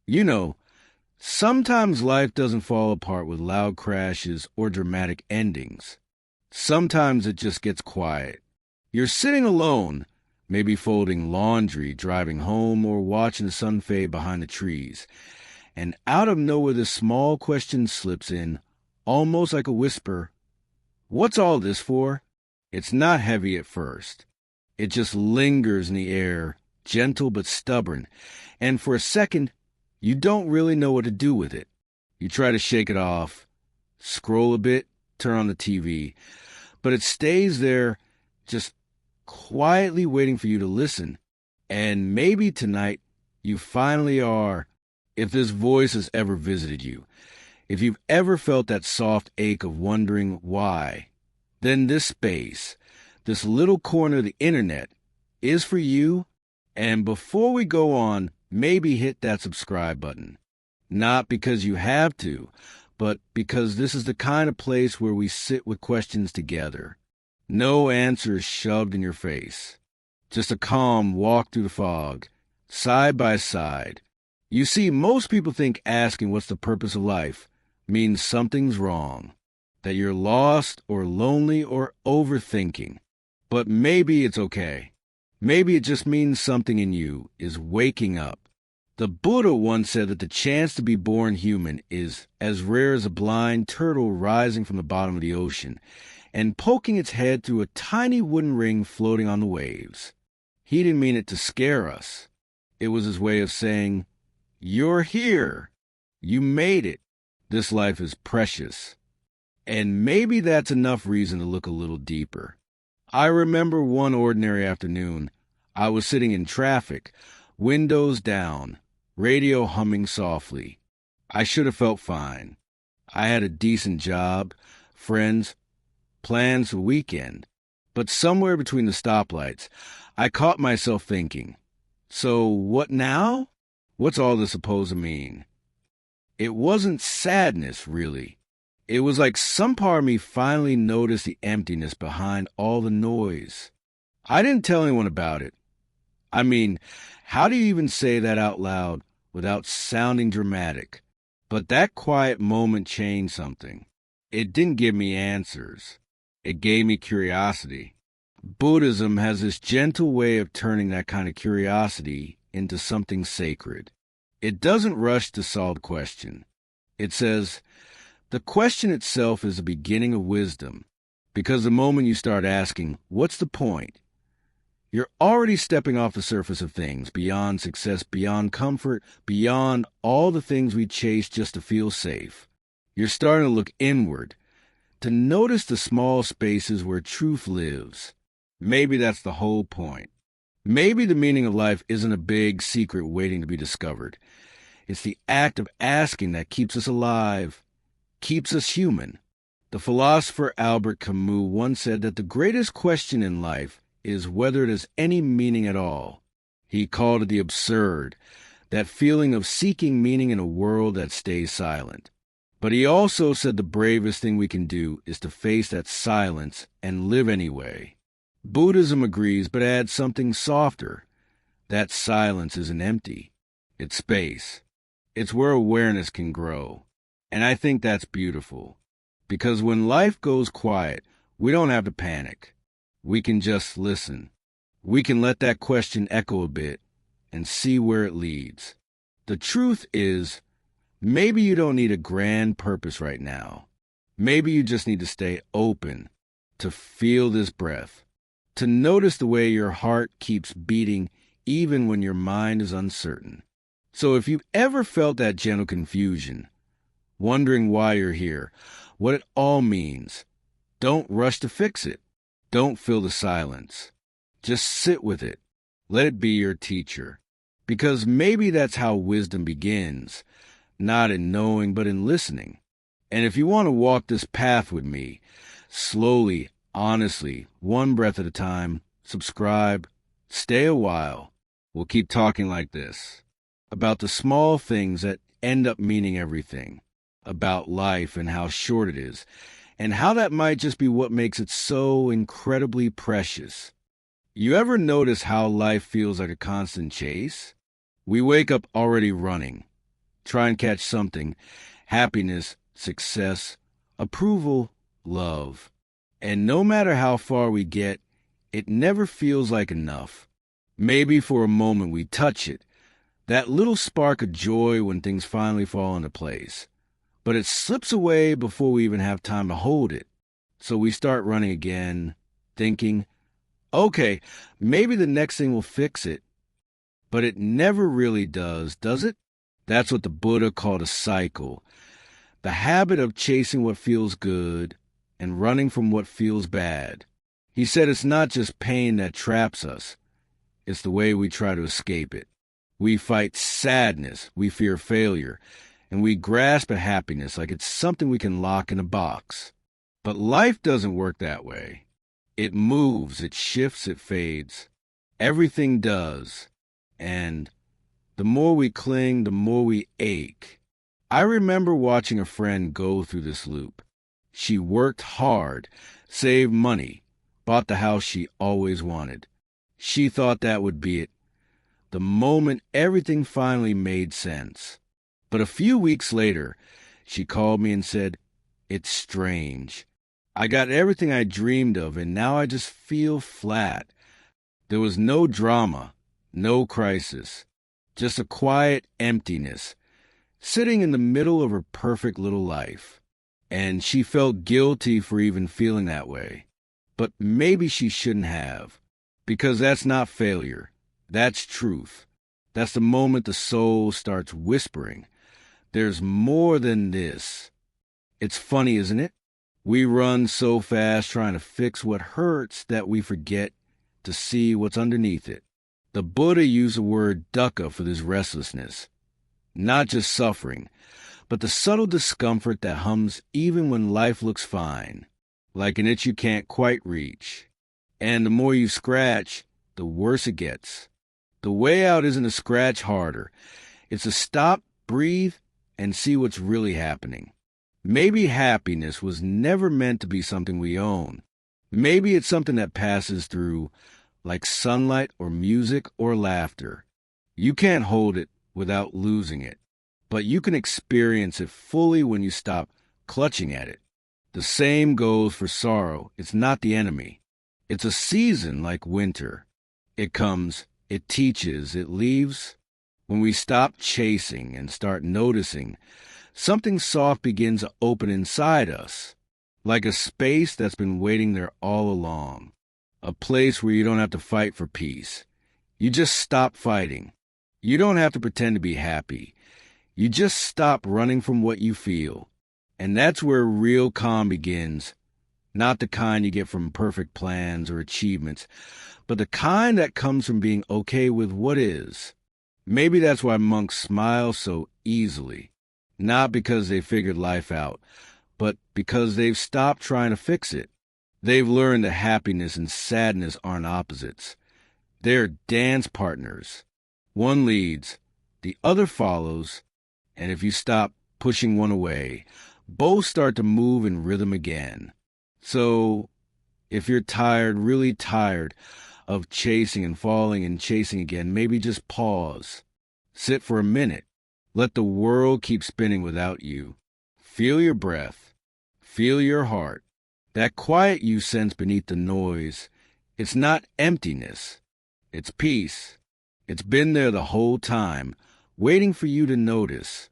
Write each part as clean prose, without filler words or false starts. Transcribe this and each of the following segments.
You know, sometimes life doesn't fall apart with loud crashes or dramatic endings. Sometimes it just gets quiet. You're sitting alone, maybe folding laundry, driving home, or watching the sun fade behind the trees. And out of nowhere, this small question slips in, almost like a whisper. What's all this for? It's not heavy at first. It just lingers in the air, gentle but stubborn. And for a second, you don't really know what to do with it. You try to shake it off, scroll a bit, turn on the TV, but it stays there, just quietly waiting for you to listen. And maybe tonight you finally are, if this voice has ever visited you, if you've ever felt that soft ache of wondering why, then this space, this little corner of the internet, is for you. And before we go on, maybe hit that subscribe button. Not because you have to, but because this is the kind of place where we sit with questions together. No answers shoved in your face. Just a calm walk through the fog, side by side. You see, most people think asking what's the purpose of life means something's wrong, that you're lost or lonely or overthinking. But maybe it's okay. Maybe it just means something in you is waking up. The Buddha once said that the chance to be born human is as rare as a blind turtle rising from the bottom of the ocean and poking its head through a tiny wooden ring floating on the waves. He didn't mean it to scare us. It was his way of saying, you're here. You made it. This life is precious. And maybe that's enough reason to look a little deeper. I remember one ordinary afternoon, I was sitting in traffic, windows down, radio humming softly. I should have felt fine. I had a decent job, friends, plans for the weekend. But somewhere between the stoplights, I caught myself thinking, so what now? What's all this supposed to mean? It wasn't sadness, really. It was like some part of me finally noticed the emptiness behind all the noise. I didn't tell anyone about it. I mean, how do you even say that out loud without sounding dramatic? But that quiet moment changed something. It didn't give me answers. It gave me curiosity. Buddhism has this gentle way of turning that kind of curiosity into something sacred. It doesn't rush to solve the question. It says, the question itself is the beginning of wisdom, because the moment you start asking, what's the point? You're already stepping off the surface of things, beyond success, beyond comfort, beyond all the things we chase just to feel safe. You're starting to look inward, to notice the small spaces where truth lives. Maybe that's the whole point. Maybe the meaning of life isn't a big secret waiting to be discovered. It's the act of asking that keeps us alive, keeps us human. The philosopher Albert Camus once said that the greatest question in life is whether it has any meaning at all. He called it the absurd, that feeling of seeking meaning in a world that stays silent. But he also said the bravest thing we can do is to face that silence and live anyway. Buddhism agrees, but adds something softer. That silence isn't empty. It's space. It's where awareness can grow. And I think that's beautiful. Because when life goes quiet, we don't have to panic. We can just listen. We can let that question echo a bit and see where it leads. The truth is, maybe you don't need a grand purpose right now. Maybe you just need to stay open, to feel this breath, to notice the way your heart keeps beating even when your mind is uncertain. So if you've ever felt that gentle confusion, wondering why you're here, what it all means, don't rush to fix it. Don't fill the silence. Just sit with it. Let it be your teacher. Because maybe that's how wisdom begins, not in knowing, but in listening. And if you want to walk this path with me, slowly, honestly, one breath at a time, subscribe, stay a while. We'll keep talking like this, about the small things that end up meaning everything, about life and how short it is, and how that might just be what makes it so incredibly precious. You ever notice how life feels like a constant chase? We wake up already running, try and catch something: happiness, success, approval, love. And no matter how far we get, it never feels like enough. Maybe for a moment we touch it, that little spark of joy when things finally fall into place. But it slips away before we even have time to hold it. So we start running again, thinking, okay, maybe the next thing will fix it. But it never really does it? That's what the Buddha called a cycle. The habit of chasing what feels good and running from what feels bad. He said it's not just pain that traps us. It's the way we try to escape it. We fight sadness, we fear failure, and we grasp at happiness like it's something we can lock in a box. But life doesn't work that way. It moves, it shifts, it fades. Everything does. And the more we cling, the more we ache. I remember watching a friend go through this loop. She worked hard, saved money, bought the house she always wanted. She thought that would be it. The moment everything finally made sense. But a few weeks later, she called me and said, "It's strange. I got everything I dreamed of, and now I just feel flat." There was no drama, no crisis, just a quiet emptiness, sitting in the middle of her perfect little life. And she felt guilty for even feeling that way. But maybe she shouldn't have, because that's not failure. That's truth. That's the moment the soul starts whispering, there's more than this. It's funny, isn't it? We run so fast trying to fix what hurts that we forget to see what's underneath it. The Buddha used the word dukkha for this restlessness. Not just suffering, but the subtle discomfort that hums even when life looks fine, like an itch you can't quite reach. And the more you scratch, the worse it gets. The way out isn't to scratch harder. It's to stop, breathe, and see what's really happening. Maybe happiness was never meant to be something we own. Maybe it's something that passes through, like sunlight or music or laughter. You can't hold it without losing it, but you can experience it fully when you stop clutching at it. The same goes for sorrow. It's not the enemy. It's a season like winter. It comes, it teaches, it leaves. When we stop chasing and start noticing, something soft begins to open inside us, like a space that's been waiting there all along. A place where you don't have to fight for peace. You just stop fighting. You don't have to pretend to be happy. You just stop running from what you feel. And that's where real calm begins. Not the kind you get from perfect plans or achievements, but the kind that comes from being okay with what is. Maybe that's why monks smile so easily. Not because they figured life out, but because they've stopped trying to fix it. They've learned that happiness and sadness aren't opposites. They're dance partners. One leads, the other follows, and if you stop pushing one away, both start to move in rhythm again. So, if you're tired, really tired of chasing and falling and chasing again, maybe just pause. Sit for a minute. Let the world keep spinning without you. Feel your breath. Feel your heart. That quiet you sense beneath the noise, it's not emptiness. It's peace. It's been there the whole time, waiting for you to notice.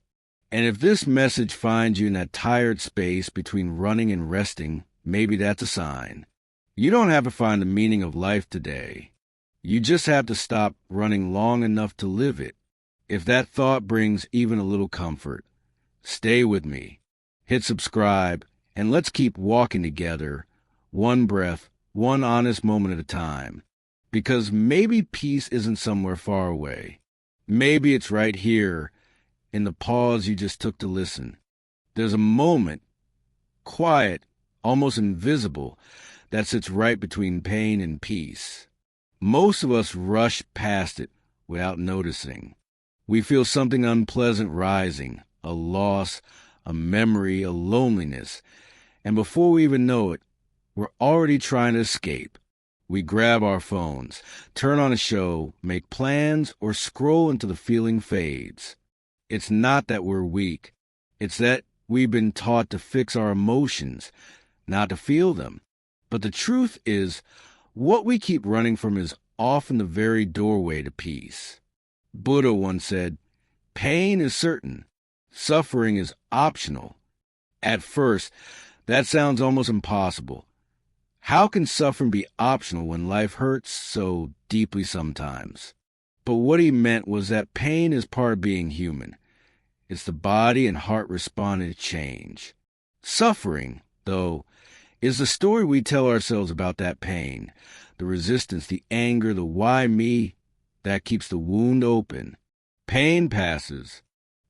And if this message finds you in that tired space between running and resting, maybe that's a sign. You don't have to find the meaning of life today. You just have to stop running long enough to live it. If that thought brings even a little comfort, stay with me. Hit subscribe, and let's keep walking together, one breath, one honest moment at a time. Because maybe peace isn't somewhere far away. Maybe it's right here, in the pause you just took to listen. There's a moment, quiet, almost invisible, that sits right between pain and peace. Most of us rush past it without noticing. We feel something unpleasant rising, a loss, a memory, a loneliness, and before we even know it, we're already trying to escape. We grab our phones, turn on a show, make plans, or scroll until the feeling fades. It's not that we're weak. It's that we've been taught to fix our emotions, not to feel them. But the truth is, what we keep running from is often the very doorway to peace. Buddha once said, "Pain is certain. Suffering is optional." At first, that sounds almost impossible. How can suffering be optional when life hurts so deeply sometimes? But what he meant was that pain is part of being human. It's the body and heart responding to change. Suffering, though, is the story we tell ourselves about that pain, the resistance, the anger, the why me, that keeps the wound open. Pain passes.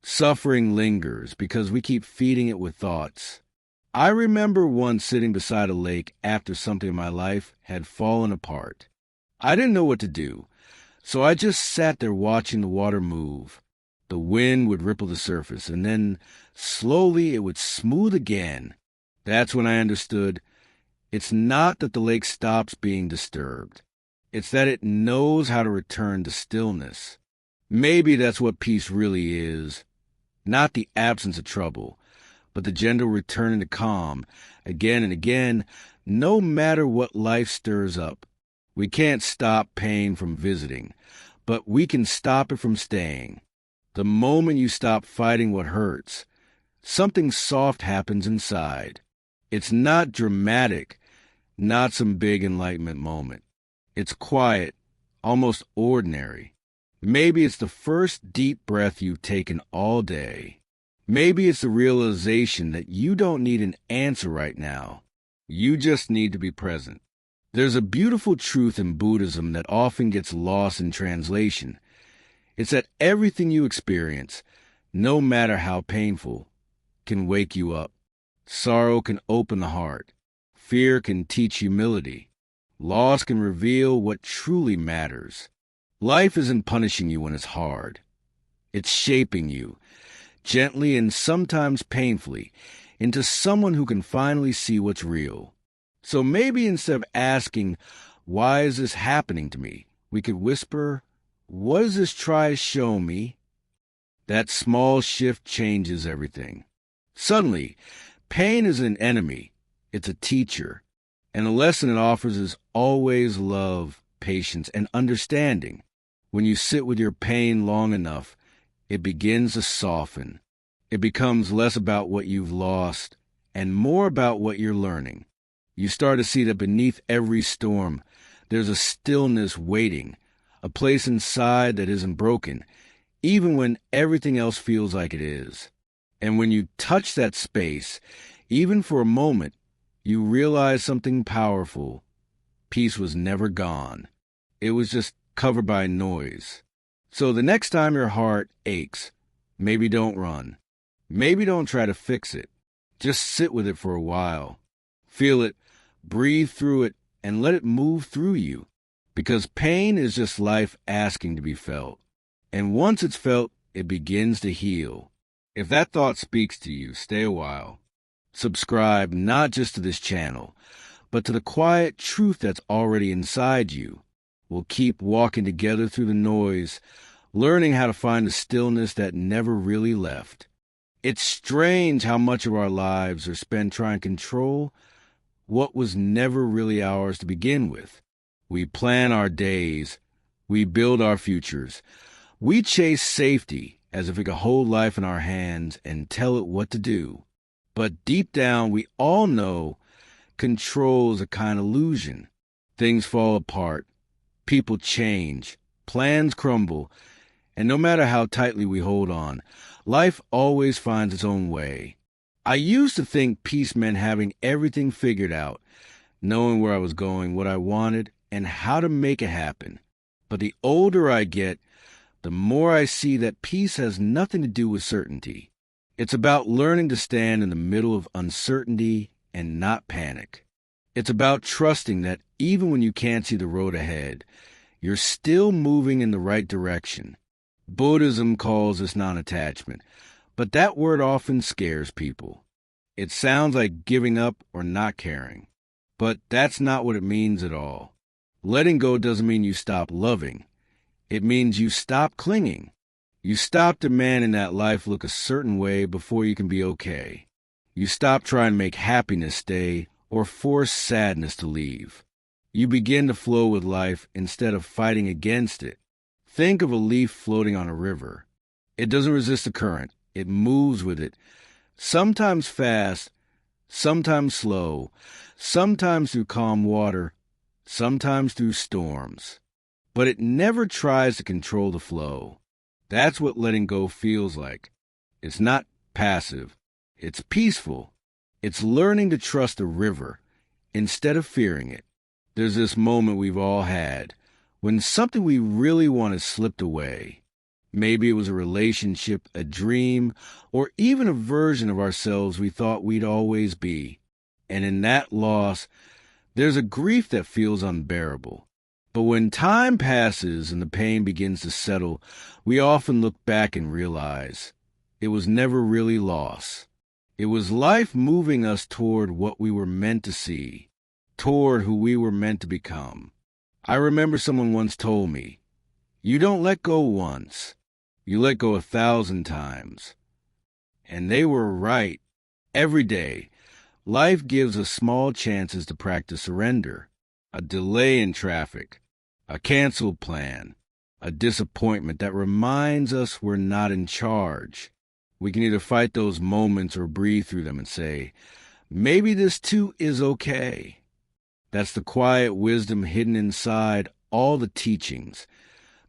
Suffering lingers because we keep feeding it with thoughts. I remember once sitting beside a lake after something in my life had fallen apart. I didn't know what to do, so I just sat there watching the water move. The wind would ripple the surface, and then slowly it would smooth again. That's when I understood it's not that the lake stops being disturbed. It's that it knows how to return to stillness. Maybe that's what peace really is. Not the absence of trouble, but the gentle return to calm, again and again, no matter what life stirs up. We can't stop pain from visiting, but we can stop it from staying. The moment you stop fighting what hurts, something soft happens inside. It's not dramatic, not some big enlightenment moment. It's quiet, almost ordinary. Maybe it's the first deep breath you've taken all day. Maybe it's the realization that you don't need an answer right now. You just need to be present. There's a beautiful truth in Buddhism that often gets lost in translation. It's that everything you experience, no matter how painful, can wake you up. Sorrow can open the heart. Fear can teach humility. Loss can reveal what truly matters. Life isn't punishing you when it's hard. It's shaping you, gently and sometimes painfully, into someone who can finally see what's real. So maybe instead of asking, "Why is this happening to me?" we could whisper, "What does this try to show me?" That small shift changes everything. Suddenly, pain isn't an enemy, it's a teacher. And the lesson it offers is always love, patience, and understanding. When you sit with your pain long enough, it begins to soften. It becomes less about what you've lost and more about what you're learning. You start to see that beneath every storm, there's a stillness waiting, a place inside that isn't broken, even when everything else feels like it is. And when you touch that space, even for a moment, you realize something powerful. Peace was never gone. It was just covered by noise. So the next time your heart aches, maybe don't run. Maybe don't try to fix it. Just sit with it for a while. Feel it, breathe through it, and let it move through you. Because pain is just life asking to be felt. And once it's felt, it begins to heal. If that thought speaks to you, stay a while. Subscribe not just to this channel, but to the quiet truth that's already inside you. We'll keep walking together through the noise, learning how to find the stillness that never really left. It's strange how much of our lives are spent trying to control what was never really ours to begin with. We plan our days. We build our futures. We chase safety as if we could hold life in our hands and tell it what to do. But deep down, we all know control is a kind of illusion. Things fall apart. People change. Plans crumble. And no matter how tightly we hold on, life always finds its own way. I used to think peace meant having everything figured out, knowing where I was going, what I wanted, and how to make it happen. But the older I get, the more I see that peace has nothing to do with certainty. It's about learning to stand in the middle of uncertainty and not panic. It's about trusting that even when you can't see the road ahead, you're still moving in the right direction. Buddhism calls this non-attachment, but that word often scares people. It sounds like giving up or not caring, but that's not what it means at all. Letting go doesn't mean you stop loving. It means you stop clinging. You stop demanding that life look a certain way before you can be okay. You stop trying to make happiness stay or force sadness to leave. You begin to flow with life instead of fighting against it. Think of a leaf floating on a river. It doesn't resist the current. It moves with it, sometimes fast, sometimes slow, sometimes through calm water, sometimes through storms. But it never tries to control the flow. That's what letting go feels like. It's not passive. It's peaceful. It's learning to trust the river instead of fearing it. There's this moment we've all had when something we really wanted slipped away. Maybe it was a relationship, a dream, or even a version of ourselves we thought we'd always be. And in that loss, there's a grief that feels unbearable. But when time passes and the pain begins to settle, we often look back and realize it was never really loss. It was life moving us toward what we were meant to see, toward who we were meant to become. I remember someone once told me, "You don't let go once. You let go 1,000 times." And they were right. Every day, life gives us small chances to practice surrender. A delay in traffic, a canceled plan, a disappointment that reminds us we're not in charge. We can either fight those moments or breathe through them and say, maybe this too is okay. That's the quiet wisdom hidden inside all the teachings.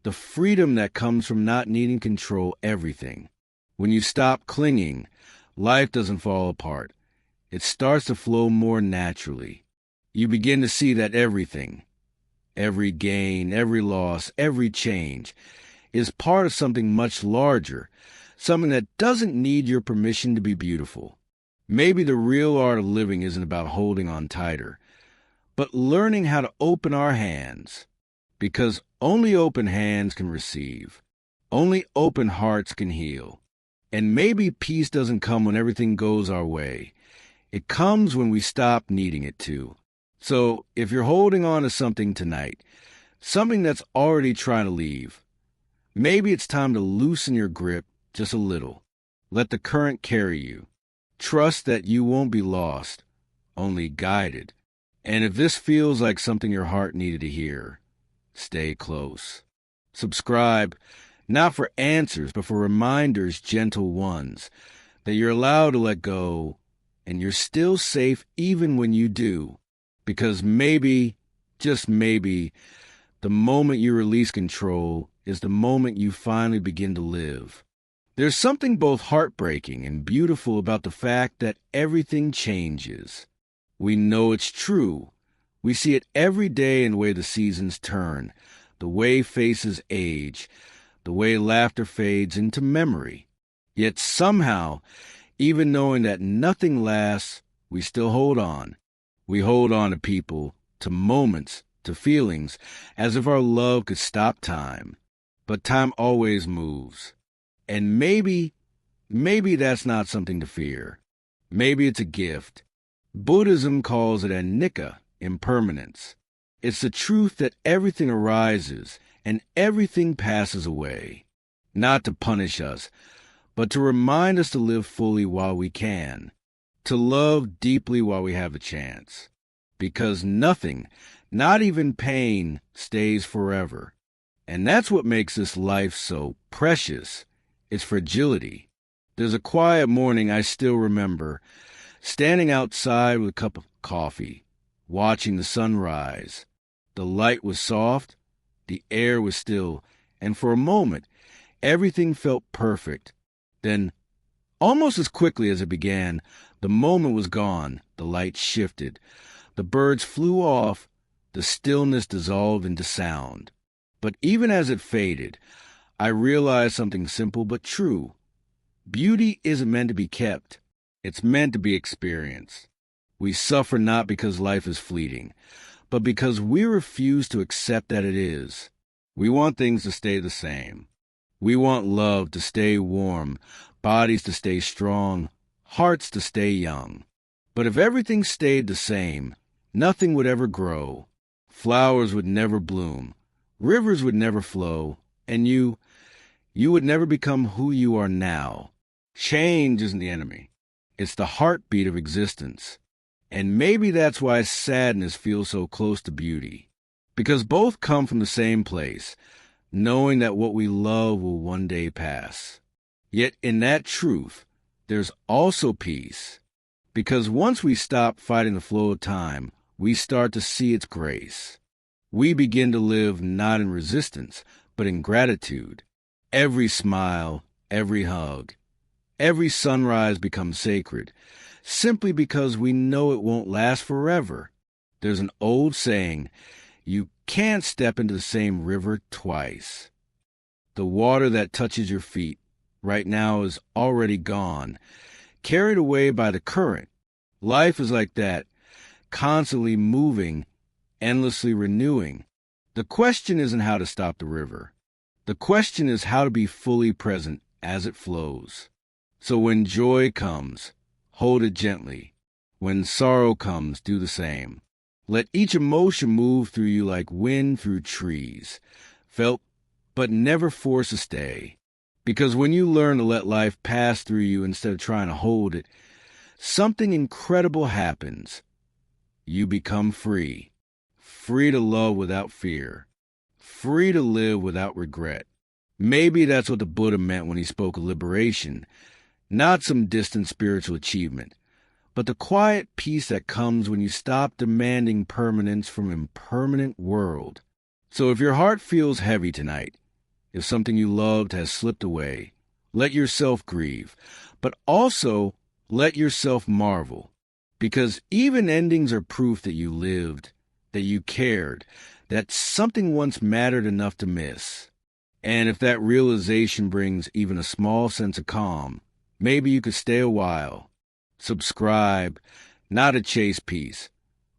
The freedom that comes from not needing to control everything. When you stop clinging, life doesn't fall apart. It starts to flow more naturally. You begin to see that everything, every gain, every loss, every change, is part of something much larger, something that doesn't need your permission to be beautiful. Maybe the real art of living isn't about holding on tighter, but learning how to open our hands. Because only open hands can receive. Only open hearts can heal. And maybe peace doesn't come when everything goes our way. It comes when we stop needing it to. So if you're holding on to something tonight, something that's already trying to leave, maybe it's time to loosen your grip just a little. Let the current carry you. Trust that you won't be lost, only guided. And if this feels like something your heart needed to hear, stay close. Subscribe, not for answers, but for reminders, gentle ones, that you're allowed to let go, and you're still safe even when you do. Because maybe, just maybe, the moment you release control is the moment you finally begin to live. There's something both heartbreaking and beautiful about the fact that everything changes. We know it's true. We see it every day in the way the seasons turn, the way faces age, the way laughter fades into memory. Yet somehow, even knowing that nothing lasts, we still hold on. We hold on to people, to moments, to feelings, as if our love could stop time. But time always moves. And maybe that's not something to fear. Maybe it's a gift. Buddhism calls it anicca, impermanence. It's the truth that everything arises and everything passes away. Not to punish us, but to remind us to live fully while we can. To love deeply while we have a chance. Because nothing, not even pain, stays forever. And that's what makes this life so precious. Its fragility. There's a quiet morning I still remember, standing outside with a cup of coffee, watching the sun rise. The light was soft, the air was still, and for a moment, everything felt perfect. Then, almost as quickly as it began, the moment was gone, the light shifted. The birds flew off, the stillness dissolved into sound. But even as it faded, I realized something simple but true. Beauty isn't meant to be kept. It's meant to be experienced. We suffer not because life is fleeting, but because we refuse to accept that it is. We want things to stay the same. We want love to stay warm, bodies to stay strong, hearts to stay young. But if everything stayed the same, nothing would ever grow. Flowers would never bloom. Rivers would never flow. And you you would never become who you are now. Change isn't the enemy. It's the heartbeat of existence. And maybe that's why sadness feels so close to beauty. Because both come from the same place, knowing that what we love will one day pass. Yet in that truth, there's also peace. Because once we stop fighting the flow of time, we start to see its grace. We begin to live not in resistance, but in gratitude. Every smile, every hug, every sunrise becomes sacred, simply because we know it won't last forever. There's an old saying, you can't step into the same river twice. The water that touches your feet right now is already gone, carried away by the current. Life is like that, constantly moving, endlessly renewing. The question isn't how to stop the river. The question is how to be fully present as it flows. So when joy comes, hold it gently. When sorrow comes, do the same. Let each emotion move through you like wind through trees, felt but never force to stay. Because when you learn to let life pass through you instead of trying to hold it, something incredible happens. You become free. Free to love without fear. Free to live without regret. Maybe that's what the Buddha meant when he spoke of liberation. Not some distant spiritual achievement, but the quiet peace that comes when you stop demanding permanence from an impermanent world. So if your heart feels heavy tonight, if something you loved has slipped away, let yourself grieve, but also let yourself marvel. Because even endings are proof that you lived, that you cared, that something once mattered enough to miss. And if that realization brings even a small sense of calm, maybe you could stay a while. Subscribe, not to chase peace,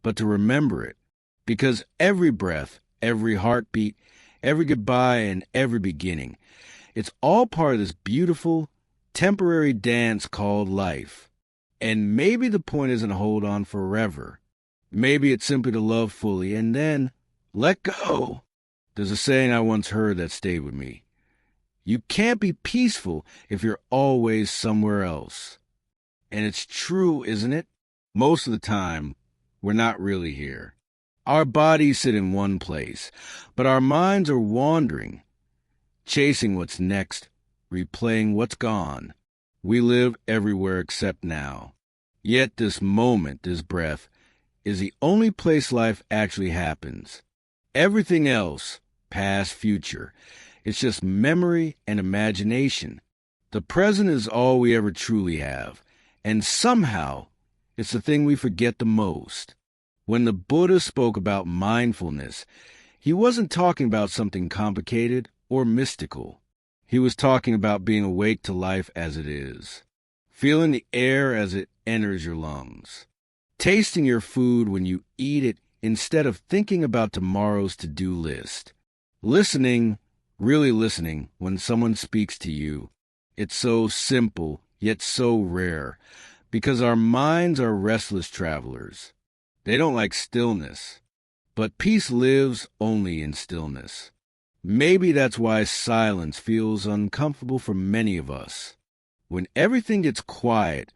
but to remember it. Because every breath, every heartbeat, every goodbye, and every beginning, it's all part of this beautiful, temporary dance called life. And maybe the point isn't to hold on forever. Maybe it's simply to love fully and then let go. There's a saying I once heard that stayed with me. You can't be peaceful if you're always somewhere else. And it's true, isn't it? Most of the time, we're not really here. Our bodies sit in one place, but our minds are wandering, chasing what's next, replaying what's gone. We live everywhere except now. Yet this moment, this breath, is the only place life actually happens. Everything else, past, future, it's just memory and imagination. The present is all we ever truly have, and somehow it's the thing we forget the most. When the Buddha spoke about mindfulness, he wasn't talking about something complicated or mystical. He was talking about being awake to life as it is, feeling the air as it enters your lungs, tasting your food when you eat it instead of thinking about tomorrow's to-do list, listening, really listening when someone speaks to you. It's so simple, yet so rare, because our minds are restless travelers. They don't like stillness, but peace lives only in stillness. Maybe that's why silence feels uncomfortable for many of us. When everything gets quiet,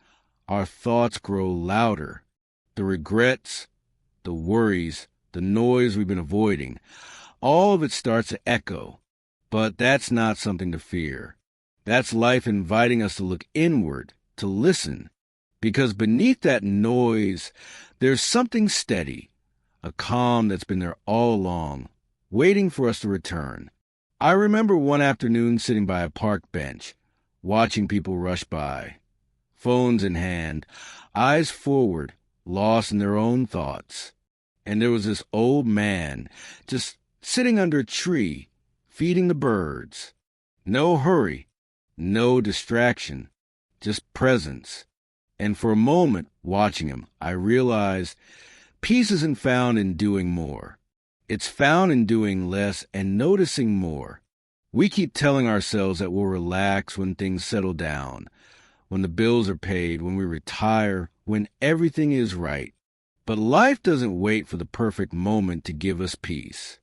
our thoughts grow louder. The regrets, the worries, the noise we've been avoiding, all of it starts to echo. But that's not something to fear. That's life inviting us to look inward, to listen. Because beneath that noise, there's something steady, a calm that's been there all along, waiting for us to return. I remember one afternoon sitting by a park bench, watching people rush by, phones in hand, eyes forward, lost in their own thoughts. And there was this old man just sitting under a tree, feeding the birds. No hurry, no distraction, just presence. And for a moment, watching him, I realized peace isn't found in doing more. It's found in doing less and noticing more. We keep telling ourselves that we'll relax when things settle down, when the bills are paid, when we retire, when everything is right. But life doesn't wait for the perfect moment to give us peace.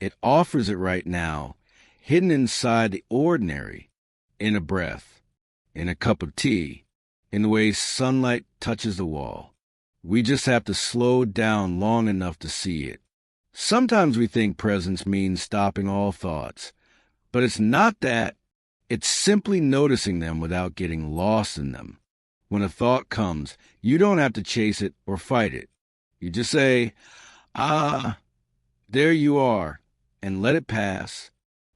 It offers it right now. hidden inside the ordinary, in a breath, in a cup of tea, in the way sunlight touches the wall. We just have to slow down long enough to see it. Sometimes we think presence means stopping all thoughts, but it's not that. It's simply noticing them without getting lost in them. When a thought comes, you don't have to chase it or fight it. You just say, there you are, and let it pass,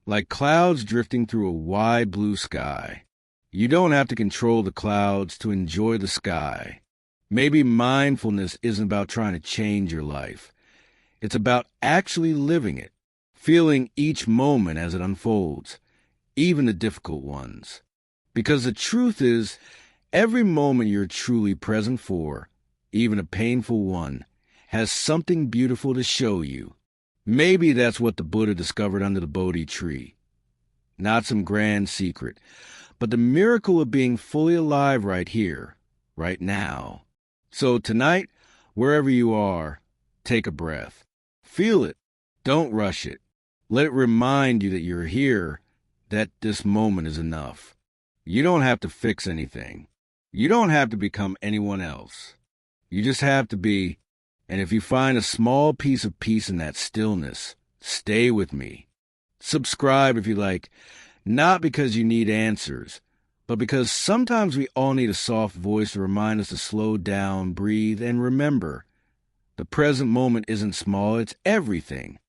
like clouds drifting through a wide blue sky. You don't have to control the clouds to enjoy the sky. Maybe mindfulness isn't about trying to change your life. It's about actually living it, feeling each moment as it unfolds, even the difficult ones. Because the truth is, every moment you're truly present for, even a painful one, has something beautiful to show you. Maybe that's what the Buddha discovered under the Bodhi tree. Not some grand secret, but the miracle of being fully alive right here, right now. So tonight, wherever you are, take a breath. Feel it. Don't rush it. Let it remind you that you're here, that this moment is enough. You don't have to fix anything. You don't have to become anyone else. You just have to be, and if you find a small piece of peace in that stillness, stay with me. Subscribe if you like, not because you need answers, but because sometimes we all need a soft voice to remind us to slow down, breathe, and remember. The present moment isn't small, it's everything.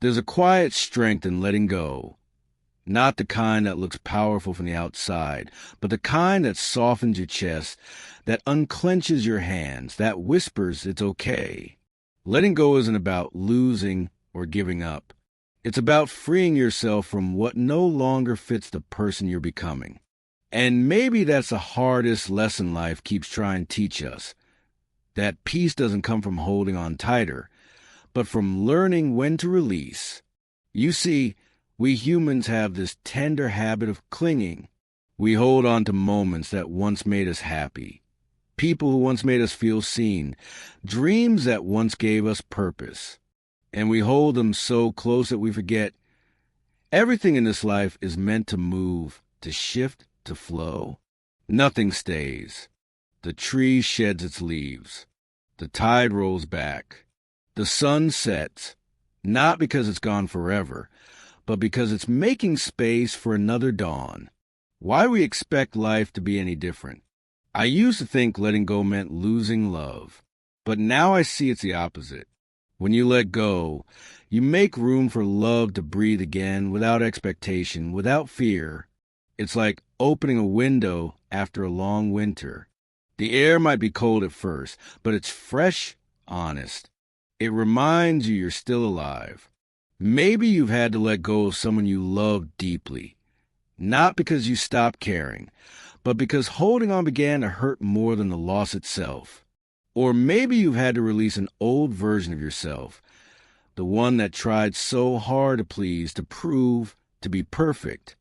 There's a quiet strength in letting go. Not the kind that looks powerful from the outside, but the kind that softens your chest, that unclenches your hands, that whispers it's okay. Letting go isn't about losing or giving up. It's about freeing yourself from what no longer fits the person you're becoming. And maybe that's the hardest lesson life keeps trying to teach us. That peace doesn't come from holding on tighter, but from learning when to release. You see, we humans have this tender habit of clinging. We hold on to moments that once made us happy, people who once made us feel seen, dreams that once gave us purpose. And we hold them so close that we forget everything in this life is meant to move, to shift, to flow. Nothing stays. The tree sheds its leaves. The tide rolls back. The sun sets, not because it's gone forever, but because it's making space for another dawn. Why we expect life to be any different? I used to think letting go meant losing love, but now I see it's the opposite. When you let go, you make room for love to breathe again without expectation, without fear. It's like opening a window after a long winter. The air might be cold at first, but it's fresh, honest. It reminds you you're still alive. Maybe you've had to let go of someone you loved deeply, not because you stopped caring, but because holding on began to hurt more than the loss itself. Or maybe you've had to release an old version of yourself, the one that tried so hard to please, to prove, to be perfect.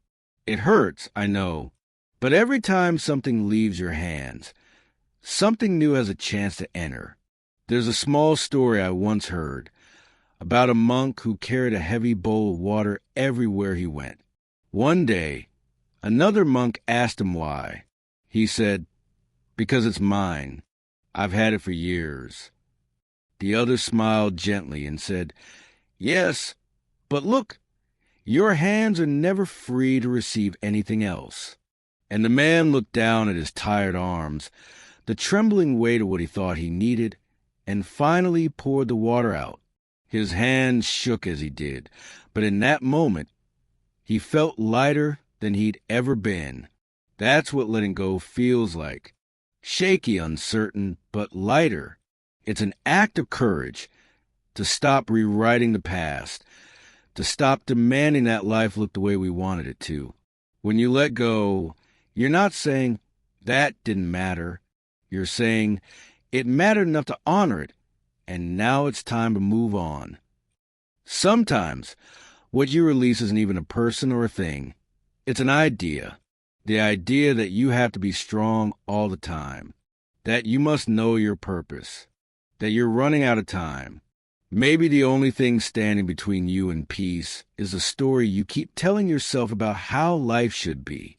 It hurts, I know, but every time something leaves your hands, something new has a chance to enter. There's a small story I once heard about a monk who carried a heavy bowl of water everywhere he went. One day, another monk asked him why. He said, "Because it's mine. I've had it for years." The other smiled gently and said, "Yes, but look, your hands are never free to receive anything else." And the man looked down at his tired arms, the trembling weight of what he thought he needed, and finally poured the water out. His hands shook as he did, but in that moment, he felt lighter than he'd ever been. That's what letting go feels like. Shaky, uncertain, but lighter. It's an act of courage to stop rewriting the past, to stop demanding that life look the way we wanted it to. When you let go, you're not saying, that didn't matter. You're saying, it mattered enough to honor it, and now it's time to move on. Sometimes, what you release isn't even a person or a thing. It's an idea. The idea that you have to be strong all the time, that you must know your purpose, that you're running out of time. Maybe the only thing standing between you and peace is a story you keep telling yourself about how life should be.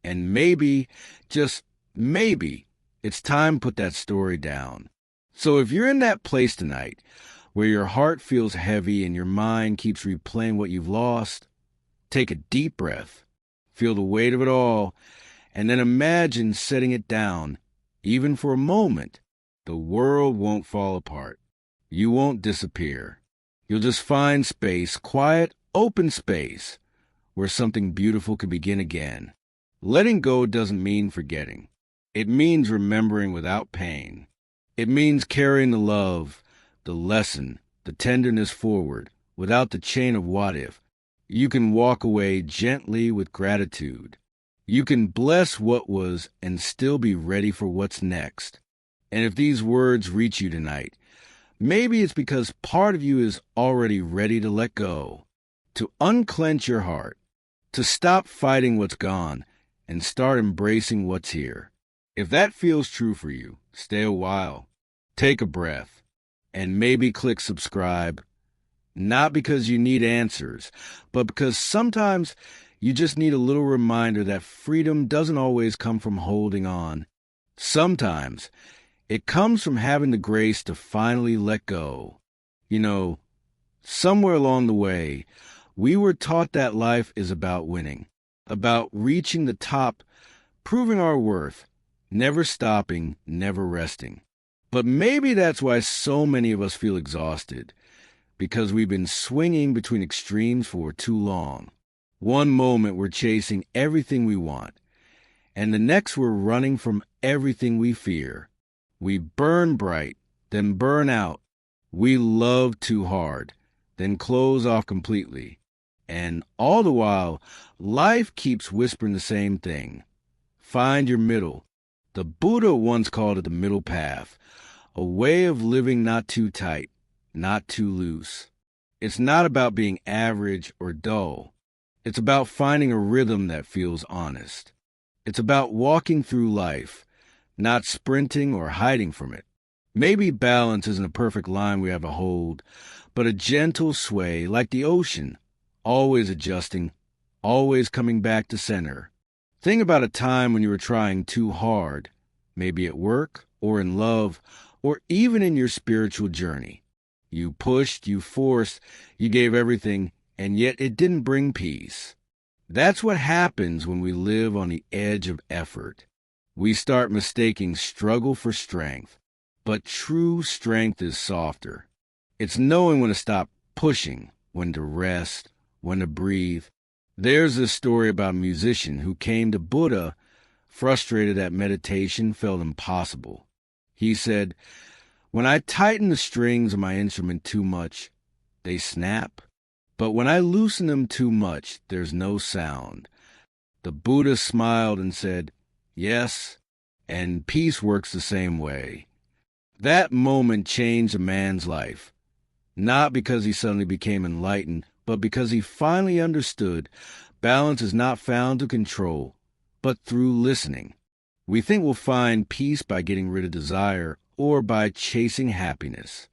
And maybe, just maybe, it's time to put that story down. So if you're in that place tonight where your heart feels heavy and your mind keeps replaying what you've lost, take a deep breath, feel the weight of it all, and then imagine setting it down. Even for a moment, the world won't fall apart. You won't disappear. You'll just find space, quiet, open space, where something beautiful can begin again. Letting go doesn't mean forgetting. It means remembering without pain. It means carrying the love, the lesson, the tenderness forward, without the chain of what if. You can walk away gently with gratitude. You can bless what was and still be ready for what's next. And if these words reach you tonight, maybe it's because part of you is already ready to let go, to unclench your heart, to stop fighting what's gone and start embracing what's here. If that feels true for you, stay a while, take a breath, and maybe click subscribe. Not because you need answers, but because sometimes you just need a little reminder that freedom doesn't always come from holding on. Sometimes it comes from having the grace to finally let go. You know, somewhere along the way, we were taught that life is about winning, about reaching the top, proving our worth, never stopping, never resting. But maybe that's why so many of us feel exhausted, because we've been swinging between extremes for too long. One moment we're chasing everything we want, and the next we're running from everything we fear. We burn bright, then burn out. We love too hard, then close off completely. And all the while, life keeps whispering the same thing. Find your middle. The Buddha once called it the middle path, a way of living not too tight, not too loose. It's not about being average or dull. It's about finding a rhythm that feels honest. It's about walking through life, not sprinting or hiding from it. Maybe balance isn't a perfect line we have to hold, but a gentle sway like the ocean, always adjusting, always coming back to center. Think about a time when you were trying too hard, maybe at work or in love or even in your spiritual journey. You pushed, you forced, you gave everything, and yet it didn't bring peace. That's what happens when we live on the edge of effort. We start mistaking struggle for strength, but true strength is softer. It's knowing when to stop pushing, when to rest, when to breathe. There's this story about a musician who came to Buddha frustrated that meditation felt impossible. He said, "When I tighten the strings of my instrument too much, they snap. But when I loosen them too much, there's no sound." The Buddha smiled and said, "Yes, and peace works the same way." That moment changed a man's life, not because he suddenly became enlightened, but because he finally understood balance is not found through control, but through listening. We think we'll find peace by getting rid of desire or by chasing happiness,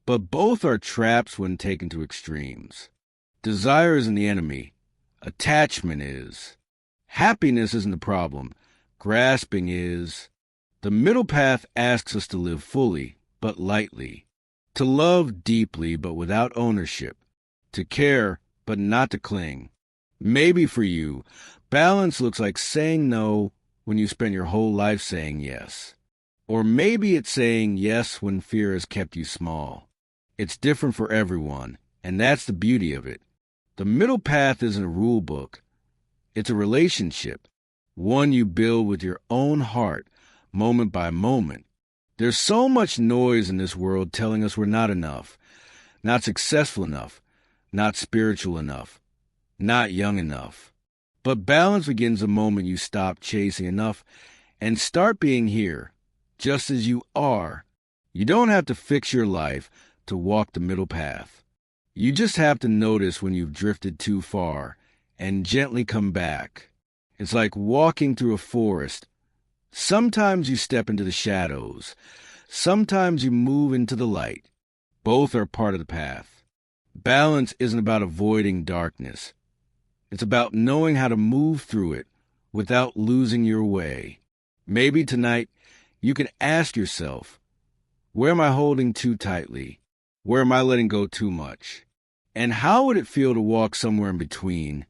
but both are traps when taken to extremes. Desire isn't the enemy. Attachment is. Happiness isn't the problem. Grasping is. The middle path asks us to live fully, but lightly. To love deeply, but without ownership. To care, but not to cling. Maybe for you, balance looks like saying no when you spend your whole life saying yes. Or maybe it's saying yes when fear has kept you small. It's different for everyone, and that's the beauty of it. The middle path isn't a rule book. It's a relationship, one you build with your own heart, moment by moment. There's so much noise in this world telling us we're not enough, not successful enough, not spiritual enough, not young enough. But balance begins the moment you stop chasing enough and start being here, just as you are. You don't have to fix your life to walk the middle path. You just have to notice when you've drifted too far and gently come back. It's like walking through a forest. Sometimes you step into the shadows. Sometimes you move into the light. Both are part of the path. Balance isn't about avoiding darkness. It's about knowing how to move through it without losing your way. Maybe tonight you can ask yourself, where am I holding too tightly? Where am I letting go too much? And how would it feel to walk somewhere in between?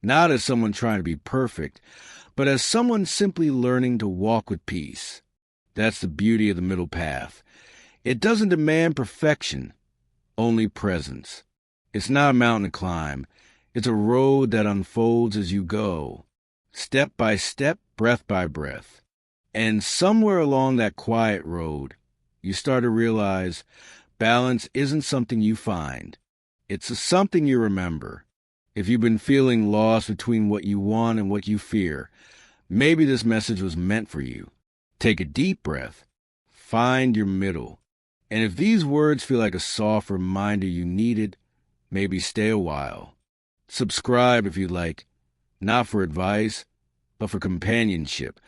Not as someone trying to be perfect, but as someone simply learning to walk with peace. That's the beauty of the middle path. It doesn't demand perfection, only presence. It's not a mountain to climb. It's a road that unfolds as you go, step by step, breath by breath. And somewhere along that quiet road, you start to realize balance isn't something you find. It's something you remember. If you've been feeling lost between what you want and what you fear, maybe this message was meant for you. Take a deep breath. Find your middle. And if these words feel like a soft reminder you needed, maybe stay a while. Subscribe if you'd like, not for advice, but for companionship.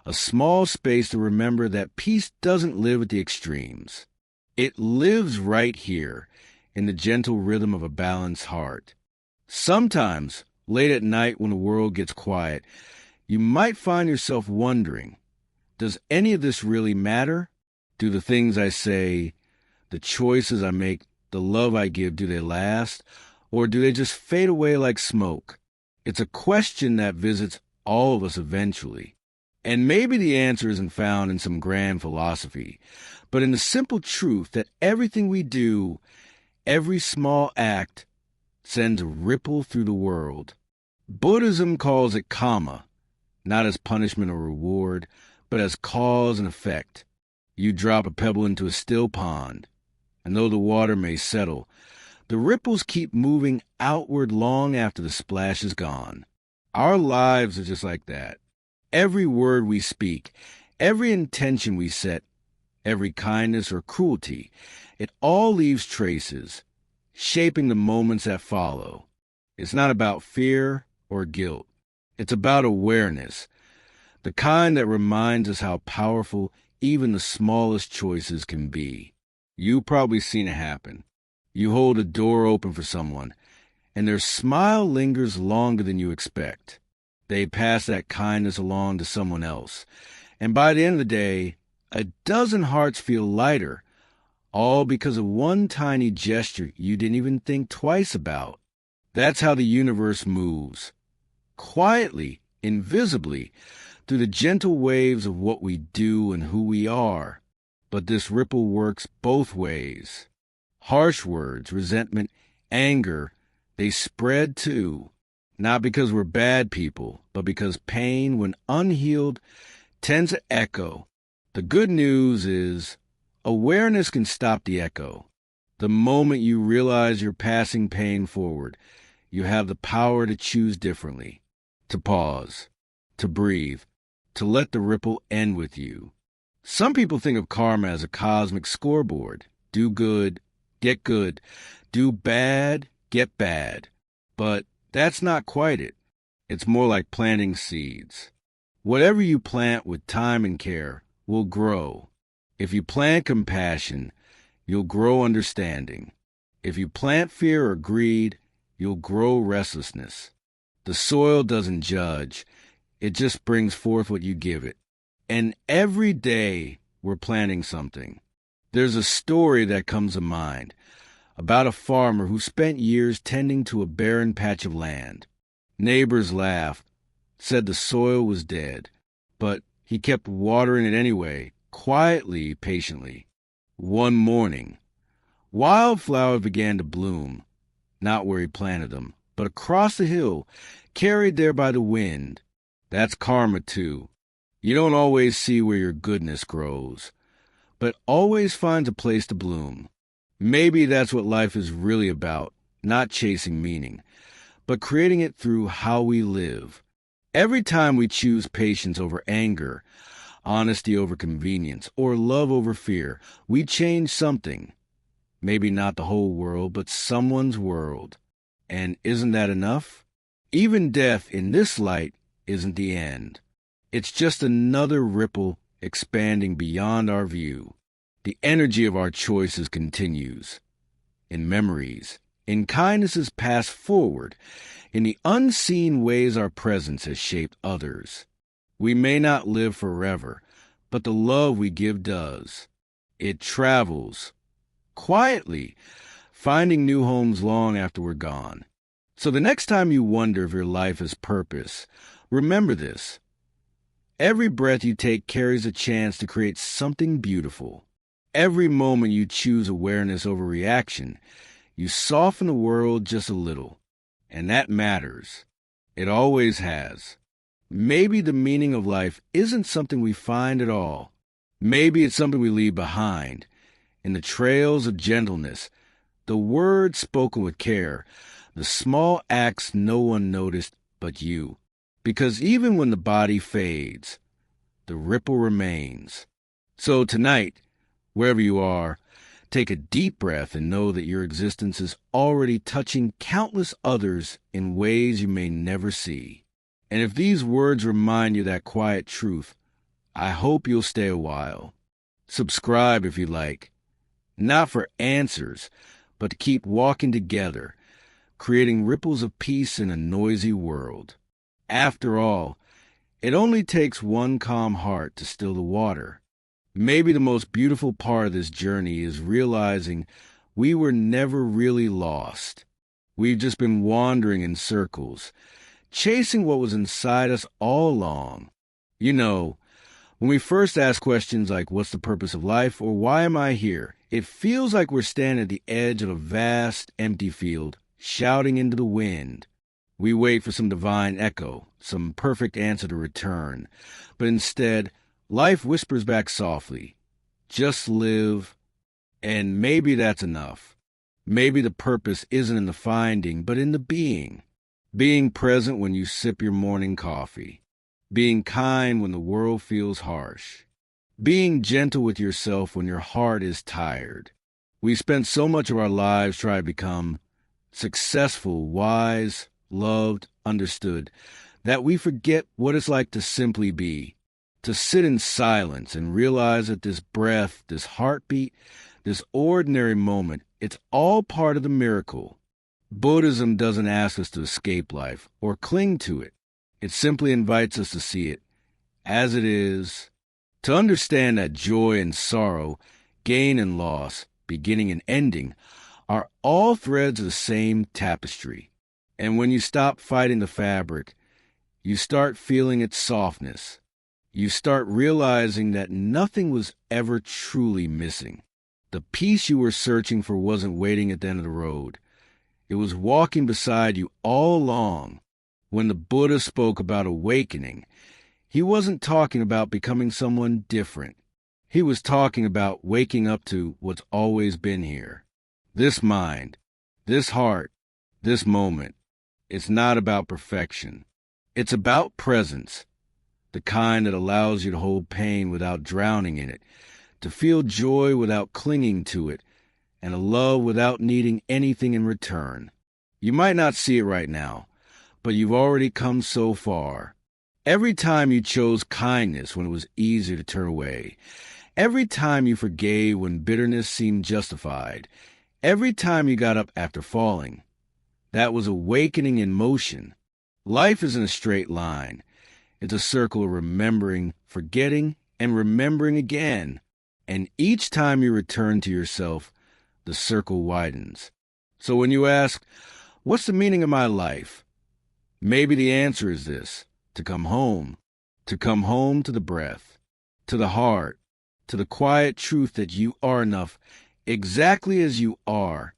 A small space to remember that peace doesn't live at the extremes. It lives right here in the gentle rhythm of a balanced heart. Sometimes, late at night when the world gets quiet, you might find yourself wondering, does any of this really matter? Do the things I say, the choices I make, the love I give, do they last? Or do they just fade away like smoke? It's a question that visits all of us eventually. And maybe the answer isn't found in some grand philosophy, but in the simple truth that everything we do, every small act, sends a ripple through the world. Buddhism calls it karma, not as punishment or reward, but as cause and effect. You drop a pebble into a still pond, and though the water may settle, the ripples keep moving outward long after the splash is gone. Our lives are just like that. Every word we speak, every intention we set, every kindness or cruelty, it all leaves traces, shaping the moments that follow. It's not about fear or guilt. It's about awareness, the kind that reminds us how powerful even the smallest choices can be. You've probably seen it happen. You hold a door open for someone, and their smile lingers longer than you expect. They pass that kindness along to someone else, and by the end of the day, a dozen hearts feel lighter, all because of one tiny gesture you didn't even think twice about. That's how the universe moves, quietly, invisibly, through the gentle waves of what we do and who we are. But this ripple works both ways. Harsh words, resentment, anger, they spread too, not because we're bad people, but because pain, when unhealed, tends to echo. The good news is, awareness can stop the echo. The moment you realize you're passing pain forward, you have the power to choose differently, to pause, to breathe, to let the ripple end with you. Some people think of karma as a cosmic scoreboard. Do good, get good. Do bad, get bad. But that's not quite it. It's more like planting seeds. Whatever you plant with time and care will grow. If you plant compassion, you'll grow understanding. If you plant fear or greed, you'll grow restlessness. The soil doesn't judge. It just brings forth what you give it. And every day we're planting something. There's a story that comes to mind about a farmer who spent years tending to a barren patch of land. Neighbors laughed, said the soil was dead, but he kept watering it anyway, quietly, patiently. One morning, wildflowers began to bloom, not where he planted them, but across the hill, carried there by the wind. That's karma, too. You don't always see where your goodness grows, but always finds a place to bloom. Maybe that's what life is really about, not chasing meaning, but creating it through how we live. Every time we choose patience over anger, honesty over convenience, or love over fear, we change something. Maybe not the whole world, but someone's world. And isn't that enough? Even death in this light isn't the end. It's just another ripple expanding beyond our view. The energy of our choices continues. In memories, in kindnesses passed forward, in the unseen ways our presence has shaped others. We may not live forever, but the love we give does. It travels, quietly, finding new homes long after we're gone. So the next time you wonder if your life has purpose, remember this. Every breath you take carries a chance to create something beautiful. Every moment you choose awareness over reaction, you soften the world just a little. And that matters. It always has. Maybe the meaning of life isn't something we find at all. Maybe it's something we leave behind. In the trails of gentleness, the words spoken with care, the small acts no one noticed but you. Because even when the body fades, the ripple remains. So tonight, wherever you are, take a deep breath and know that your existence is already touching countless others in ways you may never see. And if these words remind you that quiet truth, I hope you'll stay a while. Subscribe if you like. Not for answers, but to keep walking together, creating ripples of peace in a noisy world. After all, it only takes one calm heart to still the water. Maybe the most beautiful part of this journey is realizing we were never really lost. We've just been wandering in circles, chasing what was inside us all along. You know, when we first ask questions like, what's the purpose of life, or why am I here? It feels like we're standing at the edge of a vast, empty field, shouting into the wind. We wait for some divine echo, some perfect answer to return. But instead, life whispers back softly, just live, and maybe that's enough. Maybe the purpose isn't in the finding, but in the being. Being present when you sip your morning coffee. Being kind when the world feels harsh. Being gentle with yourself when your heart is tired. We spend so much of our lives trying to become successful, wise, loved, understood, that we forget what it's like to simply be, to sit in silence and realize that this breath, this heartbeat, this ordinary moment, it's all part of the miracle. Buddhism doesn't ask us to escape life or cling to it. It simply invites us to see it as it is, to understand that joy and sorrow, gain and loss, beginning and ending, are all threads of the same tapestry. And when you stop fighting the fabric, you start feeling its softness. You start realizing that nothing was ever truly missing. The peace you were searching for wasn't waiting at the end of the road. It was walking beside you all along. When the Buddha spoke about awakening, he wasn't talking about becoming someone different. He was talking about waking up to what's always been here. This mind, this heart, this moment. It's not about perfection. It's about presence, the kind that allows you to hold pain without drowning in it, to feel joy without clinging to it, and a love without needing anything in return. You might not see it right now, but you've already come so far. Every time you chose kindness when it was easier to turn away, every time you forgave when bitterness seemed justified, every time you got up after falling, that was awakening in motion. Life isn't a straight line. It's a circle of remembering, forgetting, and remembering again. And each time you return to yourself, the circle widens. So when you ask, what's the meaning of my life? Maybe the answer is this: to come home to the breath, to the heart, to the quiet truth that you are enough exactly as you are.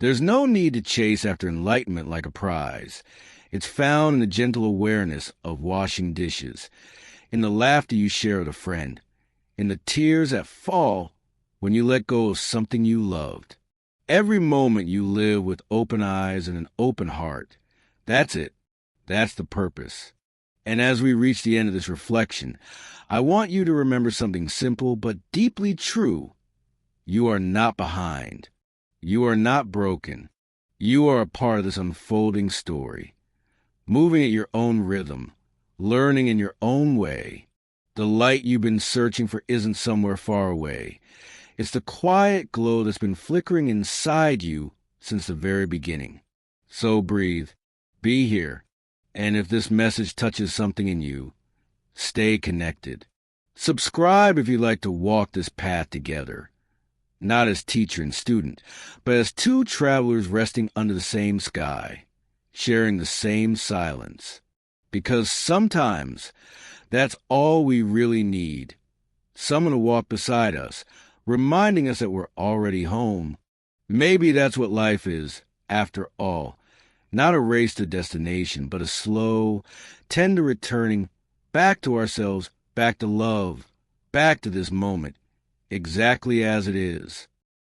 There's no need to chase after enlightenment like a prize. It's found in the gentle awareness of washing dishes, in the laughter you share with a friend, in the tears that fall when you let go of something you loved. Every moment you live with open eyes and an open heart. That's it. That's the purpose. And as we reach the end of this reflection, I want you to remember something simple but deeply true. You are not behind. You are not broken. You are a part of this unfolding story, moving at your own rhythm, learning in your own way. The light you've been searching for isn't somewhere far away. It's the quiet glow that's been flickering inside you since the very beginning. So breathe, be here, and if this message touches something in you, stay connected. Subscribe if you'd like to walk this path together, not as teacher and student, but as two travelers resting under the same sky, sharing the same silence. Because sometimes that's all we really need. Someone to walk beside us, reminding us that we're already home. Maybe that's what life is, after all. Not a race to destination, but a slow, tender returning back to ourselves, back to love, back to this moment, exactly as it is.